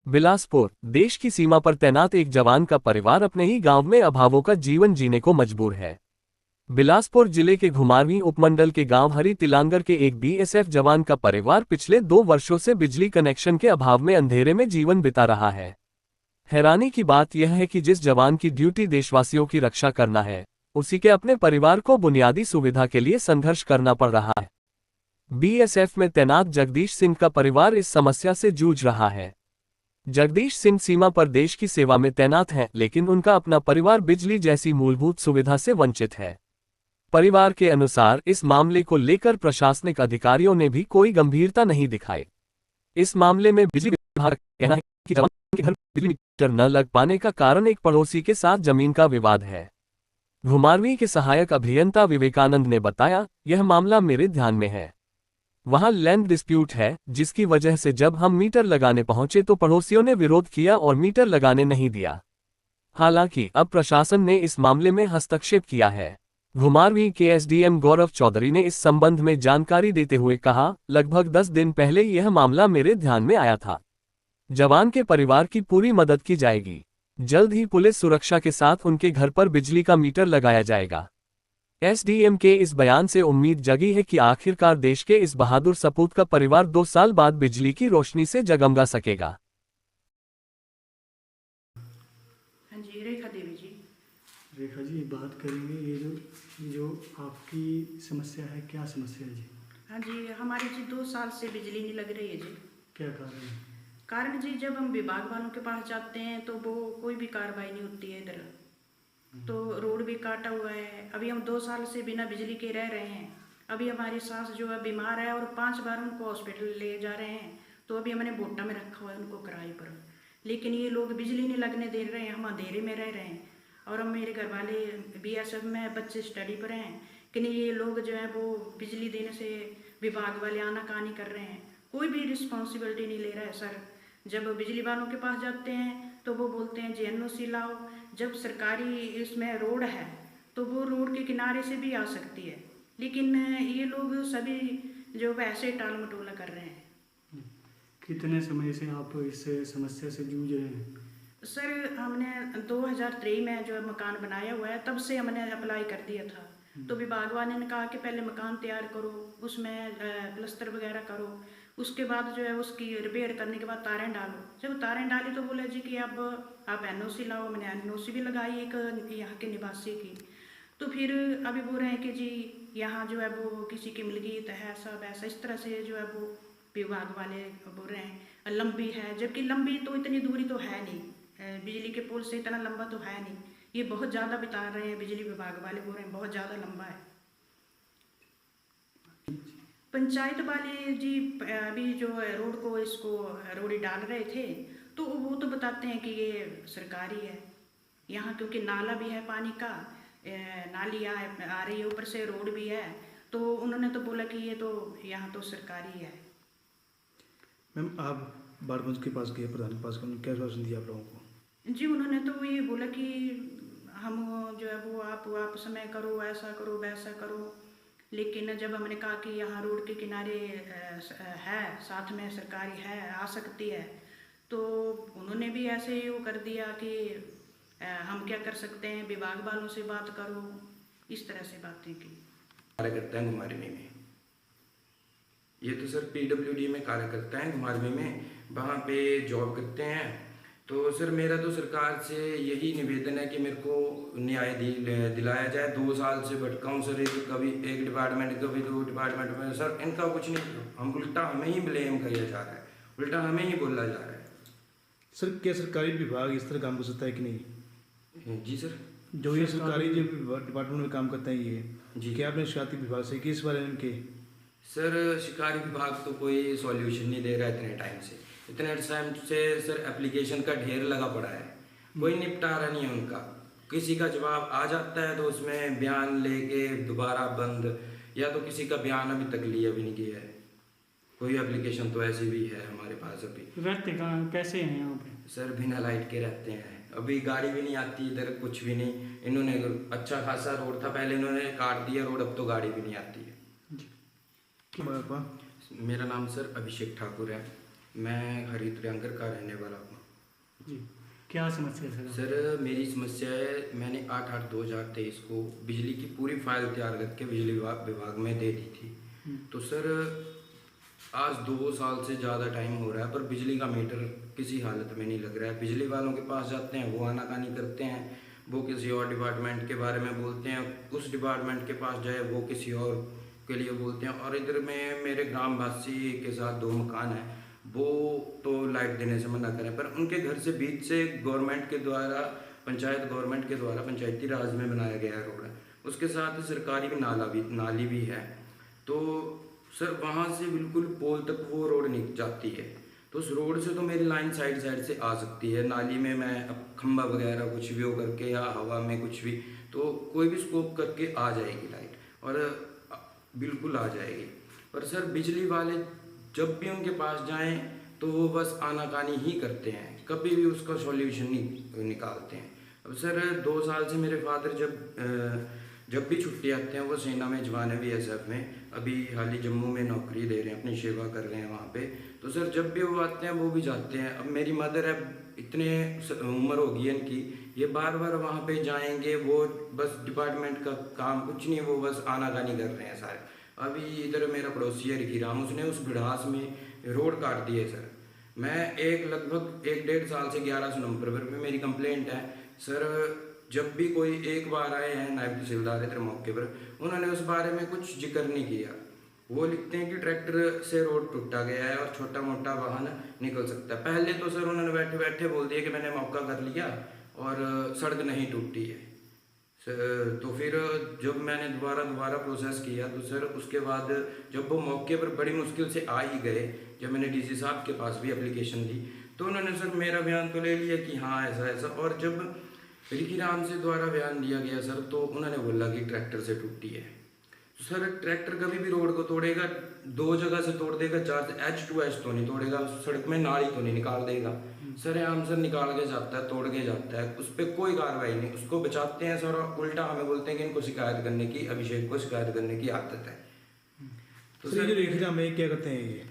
बिलासपुर, देश की सीमा पर तैनात एक जवान का परिवार अपने ही गांव में अभावों का जीवन जीने को मजबूर है। बिलासपुर जिले के घुमारवीं उपमंडल के गांव हरी तिलांगर के एक बीएसएफ जवान का परिवार पिछले 2 वर्षों से बिजली कनेक्शन के अभाव में अंधेरे में जीवन बिता रहा है। हैरानी की बात यह है कि जिस जवान की ड्यूटी देशवासियों की रक्षा करना है, उसी के अपने परिवार को बुनियादी सुविधा के लिए संघर्ष करना पड़ रहा है। बीएसएफ में तैनात जगदीश सिंह का परिवार इस समस्या से जूझ रहा है। जगदीश सिंह सीमा पर देश की सेवा में तैनात हैं, लेकिन उनका अपना परिवार बिजली जैसी मूलभूत सुविधा से वंचित है। परिवार के अनुसार इस मामले को लेकर प्रशासनिक अधिकारियों ने भी कोई गंभीरता नहीं दिखाई। इस मामले में बिजली विभाग का कहना है कि जवान के घर बिजली मीटर न लग पाने का कारण एक पड़ोसी के साथ जमीन का विवाद है। घुमारवीं के सहायक अभियंता विवेकानंद ने बताया, यह मामला मेरे ध्यान में है। वहां लैंड डिस्प्यूट है, जिसकी वजह से जब हम मीटर लगाने पहुंचे तो पड़ोसियों ने विरोध किया और मीटर लगाने नहीं दिया। हालांकि अब प्रशासन ने इस मामले में हस्तक्षेप किया है। घुमारवीं के एसडीएम गौरव चौधरी ने इस संबंध में जानकारी देते हुए कहा, लगभग 10 दिन पहले यह मामला मेरे ध्यान में आया था। जवान के परिवार की पूरी मदद की जाएगी। जल्द ही पुलिस सुरक्षा के साथ उनके घर पर बिजली का मीटर लगाया जाएगा। एसडीएम के इस बयान से उम्मीद जगी है कि आखिरकार देश के इस बहादुर सपूत का परिवार 2 साल बाद बिजली की रोशनी से जगमगा सकेगा। हाँ जी, रेखा देवी जी। रेखा जी, बात करेंगे ये जो आपकी समस्या है, क्या समस्या है जी? हाँ जी, हमारी जी 2 साल से बिजली नहीं लग रही है जी। क्या कारण है? कारण जी, जब हम विभाग वालों के पास जाते हैं तो वो कोई भी कार्रवाई नहीं होती है इधर। तो रोड भी काटा हुआ है। अभी हम 2 साल से बिना बिजली के रह रहे हैं। अभी हमारी सास जो है बीमार है और 5 बार उनको हॉस्पिटल ले जा रहे हैं। तो अभी हमने बोटा में रखा हुआ है उनको किराए पर, लेकिन ये लोग बिजली नहीं लगने दे रहे हैं। हम अंधेरे में रह रहे हैं और हम मेरे घर वाले बीएसएफ में, बच्चे स्टडी पर हैं, लेकिन ये लोग जो है वो बिजली देने से विभाग वाले आनाकानी कर रहे हैं। कोई भी रिस्पॉन्सिबिलिटी नहीं ले रहा है सर। जब बिजली वालों के पास जाते हैं तो वो बोलते हैं जी एनओसी लाओ। जब सरकारी इसमें रोड है तो वो रोड के किनारे से भी आ सकती है, लेकिन ये लोग सभी जो वैसे टाल मटोला कर रहे हैं। कितने समय से आप इस समस्या से जूझ रहे हैं? सर, हमने 2023 में जो मकान बनाया हुआ है तब से हमने अप्लाई कर दिया था। तो विभाग वाले ने कहा कि पहले मकान तैयार करो, उसमें प्लस्तर वगैरह करो, उसके बाद जो है उसकी रिपेयर करने के बाद तारें डालो। जब तारें डाली तो बोला जी कि अब आप एनओसी लाओ। मैंने एनओसी भी लगाई एक यहाँ के निवासी की। तो फिर अभी बोल रहे हैं कि जी यहाँ जो है वो किसी की मिलकियत है, सब ऐसा इस तरह से जो है वो विभाग वाले बोल रहे हैं लंबी है, जबकि लंबी तो इतनी दूरी तो है नहीं। बिजली के पोल से इतना लंबा तो है नहीं। ये बहुत ज़्यादा बिता रहे हैं, बिजली विभाग वाले बोल रहे हैं बहुत ज़्यादा लंबा है। पंचायत वाले जी अभी जो रोड को इसको रोड डाल रहे थे तो वो तो बताते हैं कि ये सरकारी है यहाँ, क्योंकि नाला भी है पानी का, नाली आ रही है, ऊपर से रोड भी है। तो उन्होंने तो बोला कि ये तो यहाँ तो सरकारी है। मैम, आप बारगंज के पास गए, प्रधान के पास गए, क्या आश्वासन दिया आप लोगों को? जी, उन्होंने तो ये बोला कि हम जो है वो आप समय करो, ऐसा करो वैसा करो। लेकिन जब हमने कहा कि यहाँ रोड के किनारे है, साथ में सरकारी है, आ सकती है, तो उन्होंने भी ऐसे ही वो कर दिया कि हम क्या कर सकते हैं, विभाग वालों से बात करो, इस तरह से बातें की। कार्य करता है घुमारवीं में। ये तो सर पीडब्ल्यूडी में कार्य करता है घुमारवीं में, वहाँ पे जॉब करते हैं। तो सर मेरा तो सरकार से यही निवेदन है कि मेरे को न्याय दिलाया जाए। 2 साल से भटका हूँ सर, कभी एक डिपार्टमेंट कभी 2 डिपार्टमेंट में। सर इनका कुछ नहीं, हम उल्टा हमें ही ब्लेम किया जा रहा है, उल्टा हमें ही बोला जा रहा है। सर, क्या सरकारी विभाग इस तरह काम कर सकता है कि नहीं? जी सर, जो ये सरकारी जो डिपार्टमेंट में काम करते हैं ये जी, क्या आपने शिकायती विभाग से किस बारे में के? सर शिकारी विभाग तो कोई सॉल्यूशन नहीं दे रहा है इतने टाइम से। सर एप्लीकेशन का ढेर लगा पड़ा है, कोई निपटारा नहीं है उनका। किसी का जवाब आ जाता है तो उसमें बयान लेके दोबारा बंद, या तो किसी का बयान अभी तक लिया भी नहीं गया है। कोई एप्लीकेशन तो ऐसी भी है हमारे पास। अभी रहते कहाँ, कैसे हैं यहाँ पे? सर बिना लाइट के रहते हैं, अभी गाड़ी भी नहीं आती इधर, कुछ भी नहीं। इन्होंने अच्छा खासा रोड था पहले, इन्होंने काट दिया रोड, अब तो गाड़ी भी नहीं आती है। जी। मेरा नाम सर अभिषेक ठाकुर है। मैं हरी तिलंगर का रहने वाला हूँ। जी, क्या समस्या है सर? सर मेरी समस्या है, मैंने 8/8/2023 को बिजली की पूरी फाइल तैयार करके बिजली विभाग में दे दी थी। तो सर आज 2 साल से ज़्यादा टाइम हो रहा है पर बिजली का मीटर किसी हालत में नहीं लग रहा है। बिजली वालों के पास जाते हैं, वो आनाकानी करते हैं, वो किसी और डिपार्टमेंट के बारे में बोलते हैं, उस डिपार्टमेंट के पास जाए वो किसी और के लिए बोलते हैं। और इधर में मेरे ग्रामवासी के साथ 2 मकान हैं, वो तो लाइट देने से मना करें, पर उनके घर से बीच से गवर्नमेंट के द्वारा गवर्नमेंट के द्वारा पंचायती राज में बनाया गया रोड है, उसके साथ सरकारी नाली भी है। तो सर वहाँ से बिल्कुल पोल तक वो रोड निकल जाती है, तो उस रोड से तो मेरी लाइन साइड से आ सकती है। नाली में मैं अब खंबा वगैरह कुछ भी हो करके या हवा में कुछ भी, तो कोई भी स्कोप करके आ जाएगी लाइट, और बिल्कुल आ जाएगी। पर सर बिजली वाले जब भी उनके पास जाएं तो वो बस आनाकानी ही करते हैं, कभी भी उसका सॉल्यूशन नहीं निकालते हैं। अब सर 2 साल से मेरे फादर जब भी छुट्टी आते हैं, वो सेना में जवान है BSF में, अभी हाल ही जम्मू में नौकरी दे रहे हैं, अपनी सेवा कर रहे हैं वहाँ पे। तो सर जब भी वो आते हैं वो भी जाते हैं। अब मेरी मदर है, इतने उम्र होगी है इनकी, ये बार बार वहाँ पे जाएंगे, वो बस डिपार्टमेंट का काम कुछ नहीं, वो बस आनाकानी कर रहे हैं सारे। अभी इधर मेरा पड़ोसी है रिकी राम, उसने उस बिड़ास में रोड काट दिए सर। मैं लगभग 1-1.5 साल से 1100 नंबर पर मेरी कंप्लेंट है सर। जब भी कोई एक बार आए हैं नायब तहसीलदार इधर मौके पर, उन्होंने उस बारे में कुछ जिक्र नहीं किया। वो लिखते हैं कि ट्रैक्टर से रोड टूटा गया है और छोटा मोटा वाहन निकल सकता है। पहले तो सर उन्होंने बैठे बैठे बोल दिया कि मैंने मौका कर लिया और सड़क नहीं टूटी है सर। तो फिर जब मैंने दोबारा प्रोसेस किया तो सर उसके बाद जब वो मौके पर बड़ी मुश्किल से आ ही गए, जब मैंने DC साहब के पास भी एप्लीकेशन दी, तो उन्होंने सर मेरा बयान तो ले लिया कि हाँ ऐसा ऐसा। और जब रिकी राम से द्वारा बयान दिया गया सर, तो उन्होंने बोला कि ट्रैक्टर से टूटी है। तो सर ट्रैक्टर कभी भी रोड को तोड़ेगा, 2 जगह से तोड़ देगा, 4 से H to H तो नहीं तोड़ेगा, सड़क में नाली तो नहीं निकाल देगा सर। आम सर निकाल के जाता है, तोड़ के जाता है, उस पर कोई कार्रवाई नहीं, उसको बचाते हैं सर। और उल्टा हमें बोलते हैं कि इनको शिकायत करने की, अभिषेक को शिकायत करने की आदत है। तो सर ये रिकी राम क्या करते हैं ये?